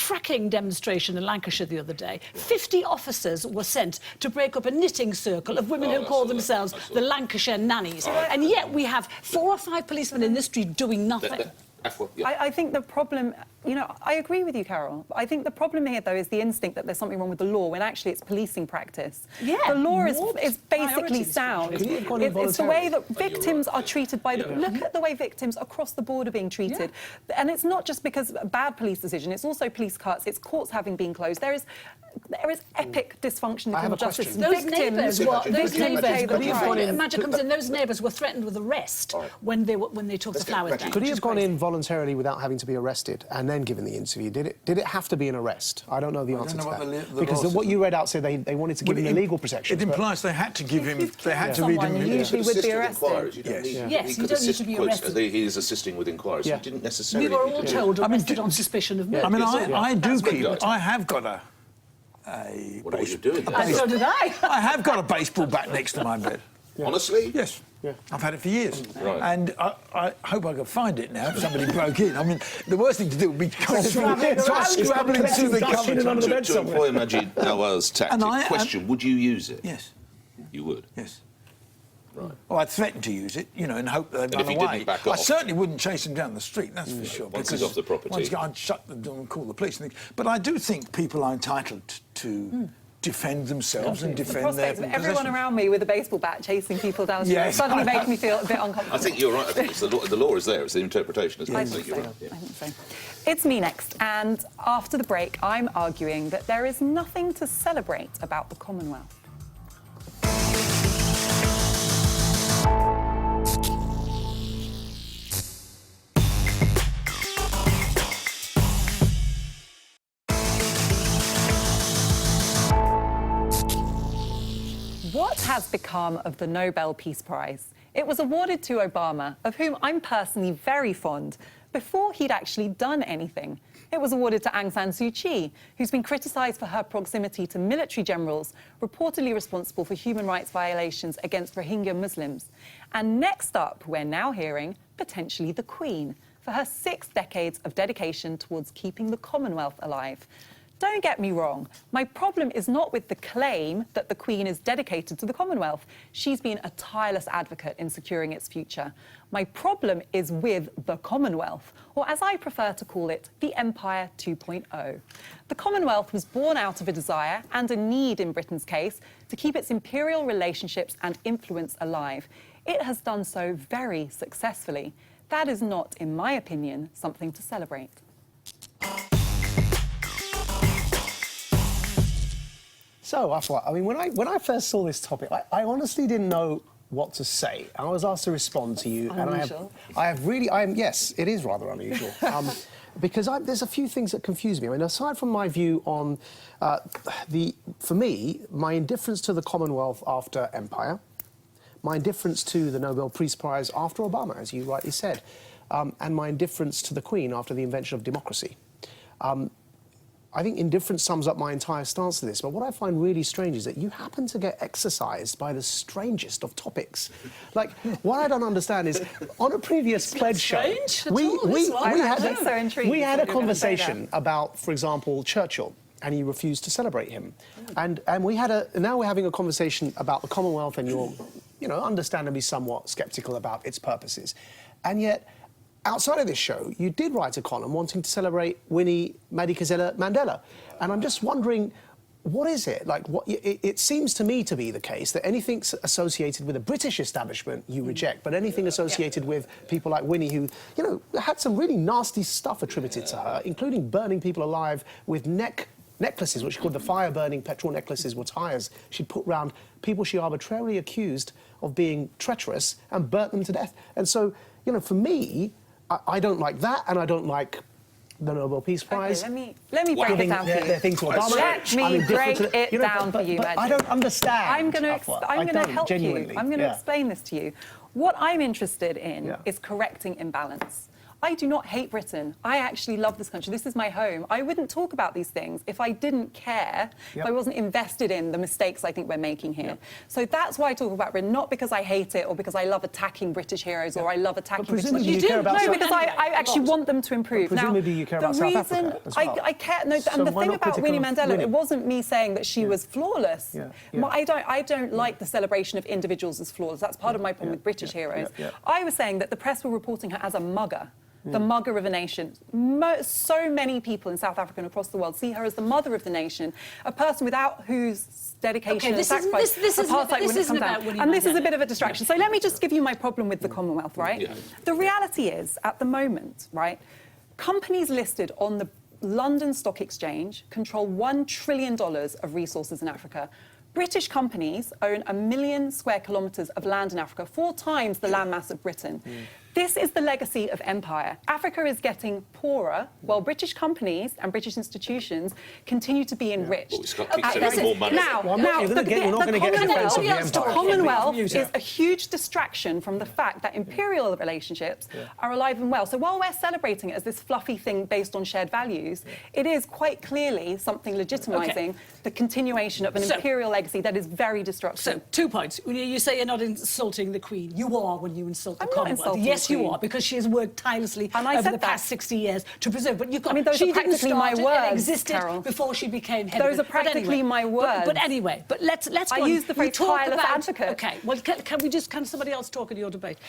fracking demonstration in Lancashire the other day. 50 officers were sent to break up a knitting circle of women who call themselves the Lancashire nannies. And yet we have 4 or 5 policemen in the street doing nothing. I think the problem, you know, I agree with you, Carol. I think the problem here, though, is the instinct that there's something wrong with the law when actually it's policing practice. Yeah, the law is basically sound. It's the way that victims are treated by the... Look at the way victims across the board are being treated. And it's not just because of a bad police decision, it's also police cuts, it's courts having been closed. There is epic dysfunction in criminal justice. Those neighbours were threatened with arrest when they took the flowers down. Could he have gone in voluntarily without having to be arrested and then given the interview? Did it have to be an arrest? I don't know the answer to that. Because what you read out said they wanted to give him the legal protection. It implies they had to give him... They had to read him... You usually would be arrested. Yes, you don't need to be arrested. He is assisting with inquiries. He didn't necessarily... We were all told arrested on suspicion of murder. I mean, I do keep... I have got a... What are you doing? And so did I. I have got a baseball bat next to my bed. Honestly? Yes. I've had it for years. Right. And I hope I can find it now if somebody broke in. I mean, the worst thing to do would be scrabbling through the cupboard. To employ Majid Nawaz's tactic, question, would you use it? Yes. You would? Yes. Right. Well, I'd threaten to use it, you know, and hope they'd run if he away. didn't back I off? certainly wouldn't chase him down the street, that's for sure. Once he's off the property. Once I'd shut the door and call the police and things. But I do think people are entitled to defend themselves and defend their possessions. Everyone around me with a baseball bat chasing people down the street suddenly makes me feel a bit uncomfortable. I think you're right. I think it's the law is there. It's the interpretation, isn't it? I think so. It's me next, and after the break, I'm arguing that there is nothing to celebrate about the Commonwealth. What has become of the Nobel Peace Prize? It was awarded to Obama, of whom I'm personally very fond, before he'd actually done anything. It was awarded to Aung San Suu Kyi, who's been criticised for her proximity to military generals reportedly responsible for human rights violations against Rohingya Muslims. And next up, we're now hearing potentially the Queen, for her 6 decades of dedication towards keeping the Commonwealth alive. Don't get me wrong, my problem is not with the claim that the Queen is dedicated to the Commonwealth. She's been a tireless advocate in securing its future. My problem is with the Commonwealth, or as I prefer to call it, the Empire 2.0. The Commonwealth was born out of a desire, and a need in Britain's case, to keep its imperial relationships and influence alive. It has done so very successfully. That is not, in my opinion, something to celebrate. So, I mean, when I first saw this topic, I honestly didn't know what to say. I was asked to respond to you, Unusual. and yes, it is rather unusual. Because there's a few things that confuse me. I mean, aside from my view on for me, my indifference to the Commonwealth after Empire, my indifference to the Nobel Peace Prize after Obama, as you rightly said, and my indifference to the Queen after the invention of democracy. I think indifference sums up my entire stance to this, but what I find really strange is that you happen to get exercised by the strangest of topics. Like, what I don't understand is, on a previous pledge show, we had a conversation about, for example, Churchill, and you refused to celebrate him. And now we're having a conversation about the Commonwealth, and you're, you know, understandably somewhat sceptical about its purposes. And yet, outside of this show, you did write a column wanting to celebrate Winnie Madikizela Mandela. And I'm just wondering, what is it? Like, it seems to me to be the case that anything associated with the British establishment you reject, but anything associated with people like Winnie, who, you know, had some really nasty stuff attributed to her, including burning people alive with necklaces, which she called the fire-burning petrol necklaces, were tires she'd put round people she arbitrarily accused of being treacherous and burnt them to death. And so, you know, for me, I don't like that, and I don't like the Nobel Peace Prize. Okay, let me break it down for you. Their thing to Obama. Let me break it down for you, but I don't understand. I'm going to help genuinely. you. I'm going to explain this to you. What I'm interested in is correcting imbalance. I do not hate Britain. I actually love this country. This is my home. I wouldn't talk about these things if I didn't care, if I wasn't invested in the mistakes I think we're making here. So that's why I talk about Britain, not because I hate it or because I love attacking British heroes or I love attacking British... You care about no, because I actually want them to improve. Presumably you care about South Africa as well. I care... No, and the thing about Winnie Mandela, it wasn't me saying that she was flawless. I don't like the celebration of individuals as flawless. That's part of my problem with British heroes. I was saying that the press were reporting her as a mugger. The mugger of a nation. So many people in South Africa and across the world see her as the mother of the nation, a person without whose dedication and sacrifice apartheid wouldn't come down. And this is a bit of a distraction. So let me just give you my problem with the Commonwealth, right? The reality is, at the moment, right, companies listed on the London Stock Exchange control $1 trillion of resources in Africa. British companies own 1 million square kilometres of land in Africa, 4 times the landmass of Britain. This is the legacy of empire. Africa is getting poorer, while British companies and British institutions continue to be enriched. Now, the Commonwealth is a huge distraction from the fact that imperial relationships are alive and well. So while we're celebrating it as this fluffy thing based on shared values, it is quite clearly something legitimising the continuation of an imperial legacy that is very destructive. So, 2 points. You say you're not insulting the Queen. You are when you insult the Commonwealth. Yes, you are, because she has worked tirelessly over the past 60 years to preserve. But you can't. I mean, those are practically my words. It existed Carol. Before she became head. Those are practically my words. But anyway, let's go. I use the phrase tireless advocate. Okay. Well, can somebody else talk in your debate?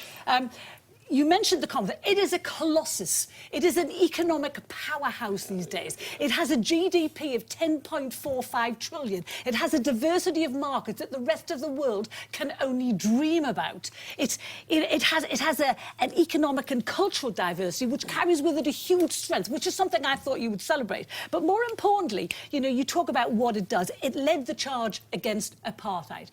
You mentioned the Commonwealth. It is a colossus. It is an economic powerhouse these days. It has a GDP of 10.45 trillion. It has a diversity of markets that the rest of the world can only dream about. It has an economic and cultural diversity which carries with it a huge strength, which is something I thought you would celebrate. But more importantly, you talk about what it does. It led the charge against apartheid.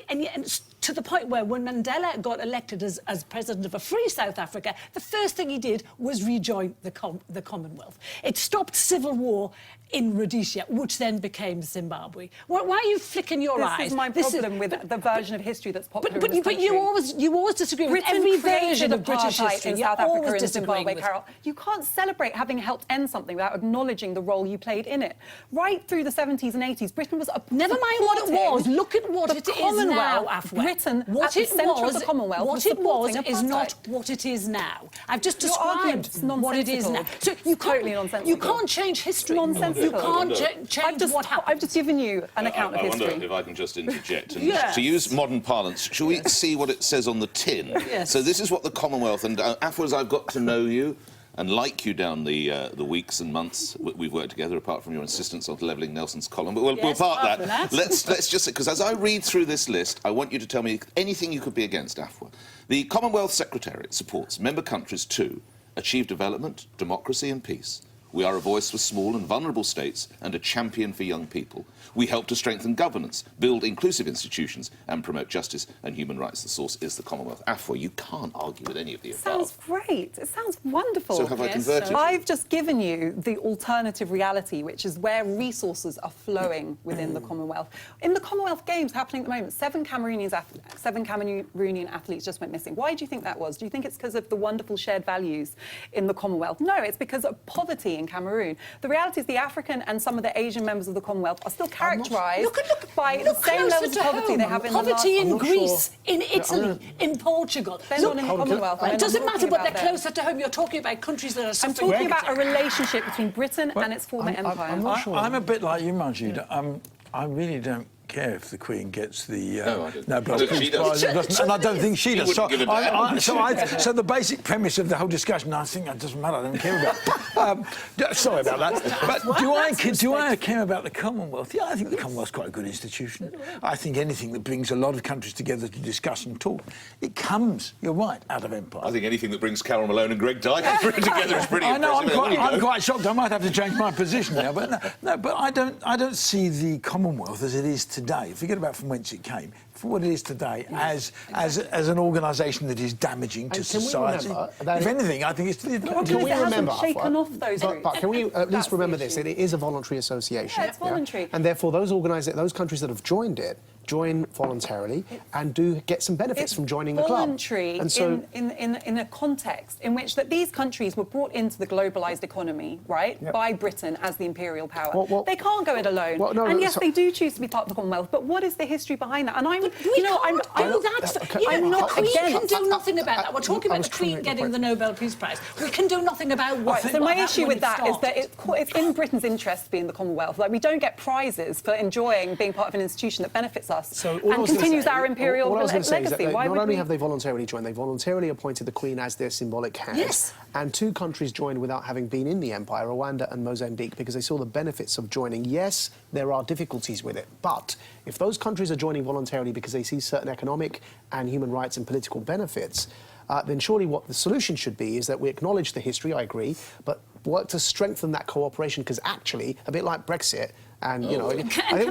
And to the point where when Mandela got elected as president of a free South Africa, the first thing he did was rejoin the Commonwealth. It stopped civil war in Rhodesia, which then became Zimbabwe. Why are you flicking your eyes? This is my problem with the version of history that's popular in this country. But you always disagree with every version of British history. In South Africa and Zimbabwe, Carol. You can't celebrate having helped end something without acknowledging the role you played in it. Right through the 70s and 80s, Britain was never mind what it was. Look at what it is now, Afua. Britain, what it was, of the Commonwealth, what it was is not what it is now. I've just described what it is now. So you can't change history. Nonsensical. You can't change what happened. I've just given you an account of history. I wonder if I can just interject. And to use modern parlance, shall we see what it says on the tin? Yes. So this is what the Commonwealth, and Afua, as I've got to know you and like you down the weeks and months we've worked together, apart from your insistence on levelling Nelson's column, but we'll park that. Let's just, because as I read through this list, I want you to tell me anything you could be against, Afua. The Commonwealth Secretariat supports member countries to achieve development, democracy and peace. We are a voice for small and vulnerable states and a champion for young people. We help to strengthen governance, build inclusive institutions and promote justice and human rights. The source is the Commonwealth. Afua, you can't argue with any of the above. Sounds great. It sounds wonderful. So have I converted? I've just given you the alternative reality, which is where resources are flowing within the Commonwealth. In the Commonwealth Games happening at the moment, 7 Cameroonian athletes just went missing. Why do you think that was? Do you think it's because of the wonderful shared values in the Commonwealth? No, it's because of poverty in Cameroon. The reality is the African and some of the Asian members of the Commonwealth are still characterised by the same levels of poverty they have in the last... Poverty in Greece, in Italy, in Portugal. They're not in the Commonwealth. It doesn't matter, but they're closer to home. You're talking about countries that are suffering. I'm talking about a relationship between Britain and its former empire. I'm a bit like you, Majid. I really don't care if the Queen gets the Nobel Peace Prize, and I don't think she does. So the basic premise of the whole discussion, I think it doesn't matter. I don't care about. Sorry about that. But do I care about the Commonwealth? Yeah, I think the Commonwealth's quite a good institution. I think anything that brings a lot of countries together to discuss and talk, it comes. You're right, out of empire. I think anything that brings Carol Malone and Greg Dyke together is pretty impressive. I know. I'm quite shocked. I might have to change my position now. But no. But I don't see the Commonwealth as it is today today, forget about from whence it came, for what it is today, as an organisation that is damaging to society. If anything, I think it's... Can we remember, shaken off those roots. But can we at least remember this? It is a voluntary association. Yeah, it's voluntary. And therefore, those countries that have joined it join voluntarily and do get some benefits from joining the club. Voluntary And so, in a context in which that these countries were brought into the globalised economy, right, by Britain as the imperial power. They can't go it alone. And yes, they do choose to be part of the Commonwealth, but what is the history behind that? And I'm, I'm not We against. can do nothing about that. We're talking about the Queen getting the Nobel Peace Prize. We can do nothing about what. So my issue with that is that it's in Britain's interest to be in the Commonwealth. Like, we don't get prizes for enjoying being part of an institution that benefits us and continues our imperial legacy. Not only have they voluntarily joined, they voluntarily appointed the Queen as their symbolic hand. Yes. And 2 countries joined without having been in the empire, Rwanda and Mozambique, because they saw the benefits of joining. Yes, there are difficulties with it, but if those countries are joining voluntarily because they see certain economic and human rights and political benefits, then surely what the solution should be is that we acknowledge the history, I agree, but work to strengthen that cooperation, because actually, a bit like Brexit, and, you know, I think, the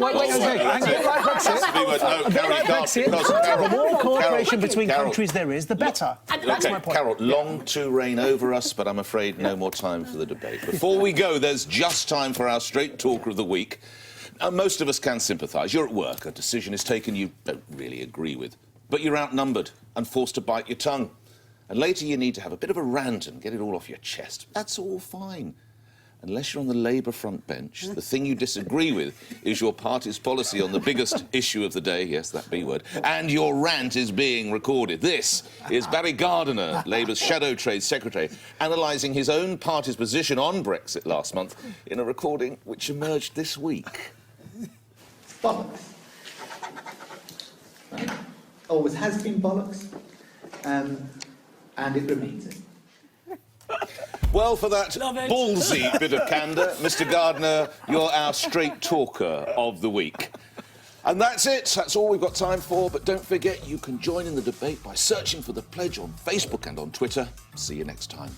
more cooperation between countries there is, the better. That's my point. Carol, long to reign over us, but I'm afraid no more time for the debate. Before we go, there's just time for our straight talker of the week. Most of us can sympathise. You're at work, a decision is taken you don't really agree with, but you're outnumbered and forced to bite your tongue. And later you need to have a bit of a rant and get it all off your chest. That's all fine. Unless you're on the Labour front bench, the thing you disagree with is your party's policy on the biggest issue of the day, yes, that B word, and your rant is being recorded. This is Barry Gardiner, Labour's Shadow Trade Secretary, analysing his own party's position on Brexit last month in a recording which emerged this week. Bollocks. Always has been bollocks, and it remains it. Well, for that ballsy bit of candour, Mr. Gardiner, you're our straight talker of the week. And that's it. That's all we've got time for. But don't forget, you can join in the debate by searching for The Pledge on Facebook and on Twitter. See you next time.